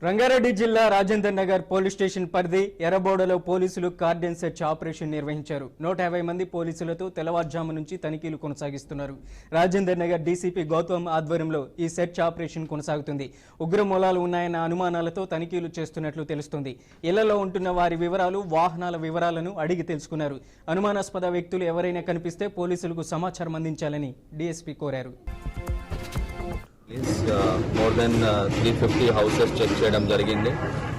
రంగారెడ్డి జిల్లా Rajender Nagar police station పరిధి ఎర్రబోడలో పోలీసులు కార్డన్ సెర్చ్ ఆపరేషన్ నిర్వహించారు. 150 మంది పోలీసులతో తెల్లవారుజాము నుంచి తనిఖీలు కొనసాగిస్తున్నారు. రాజేందర్ నగర్ డీసీపీ గౌతమ్ ఆధ్వర్యంలో ఈ సెర్చ్ ఆపరేషన్ కొనసాగుతుంది. ఉగ్ర మూలాలు ఉన్నాయన్న అనుమానాలతో తనిఖీలు చేస్తున్నట్లు తెలుస్తుంది. ఇళ్లలో ఉంటున్న వారి వివరాలు, వాహనాల వివరాలను అడిగి తెలుసుకున్నారు. అనుమానాస్పద వ్యక్తులు ఎవరైనా కనిపిస్తే పోలీసులకు సమాచారం అందించాలని డీఎస్పీ కోరారు. మోర్ దెన్ 350 హౌసెస్ చెక్ చేయడం జరిగింది.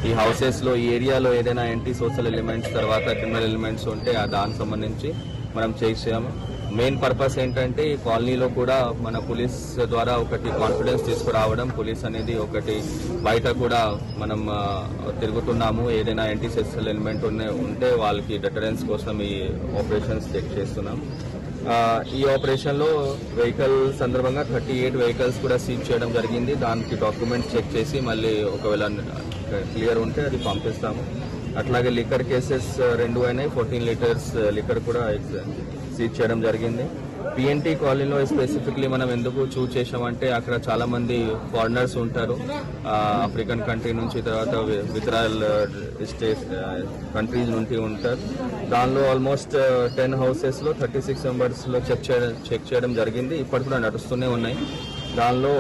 ఈ హౌసెస్లో ఈ ఏరియాలో ఏదైనా యాంటీ సోషల్ ఎలిమెంట్స్ తర్వాత క్రిమినల్ ఎలిమెంట్స్ ఉంటే దానికి సంబంధించి మనం చేసాము. మెయిన్ పర్పస్ ఏంటంటే ఈ కాలనీలో కూడా మన పోలీస్ ద్వారా ఒకటి కాన్ఫిడెన్స్ తీసుకురావడం, పోలీస్ అనేది ఒకటి బయట కూడా మనం తిరుగుతున్నాము, ఏదైనా యాంటీ సోషల్ ఎలిమెంట్ ఉంటే వాళ్ళకి డెటరెన్స్ కోసం ఈ ఆపరేషన్స్ చెక్ చేస్తున్నాం. ఈ ఆపరేషన్లో వెహికల్ సందర్భంగా 38 వెహికల్స్ కూడా సీజ్ చేయడం జరిగింది. దానికి డాక్యుమెంట్స్ చెక్ చేసి మళ్ళీ ఒకవేళ క్లియర్ ఉంటే అది పంపిస్తాము. అట్లాగే లిక్కర్ కేసెస్ 2 అయినాయి. 14 లీటర్స్ లిక్కర్ కూడా సీజ్ చేయడం జరిగింది. పిఎన్టీ కాలనీలో స్పెసిఫిక్లీ మనం ఎందుకు చూస్ చేసామంటే అక్కడ చాలా మంది ఫారినర్స్ ఉంటారు, ఆఫ్రికన్ కంట్రీ నుంచి, తర్వాత ఇతరాల్ స్టేట్ కంట్రీస్ నుండి ఉంటారు. దానిలో ఆల్మోస్ట్ 10 హౌసెస్లో 36 మెంబర్స్లో చెక్ చేయడం జరిగింది. ఇప్పటి కూడా నడుస్తూనే ఉన్నాయి. దానిలో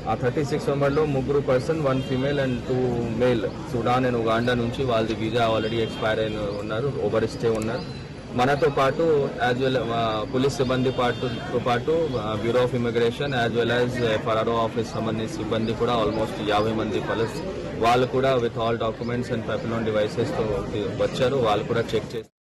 ఆ 36 మెంబర్లో 3 person, 1 female and 2 male Sudan and Uganda నుంచి వాళ్ళది వీజా ఆల్రెడీ ఎక్స్పైర్ అయిన ఉన్నారు, ఓవర్ స్టే ఉన్నారు. మనతో పాటు యాజ్ వెల్ పోలీస్ సిబ్బంది తో పాటు bureau of immigration as well as FRRO office సంబంధించిన సిబ్బంది కూడా ఆల్మోస్ట్ 50 మంది ప్లస్ వాళ్ళు కూడా విత్ ఆల్ డాక్యుమెంట్స్ అండ్ పెపిలోన్ డివైసెస్తో వచ్చారు. వాళ్ళు కూడా చెక్ చేస్తారు.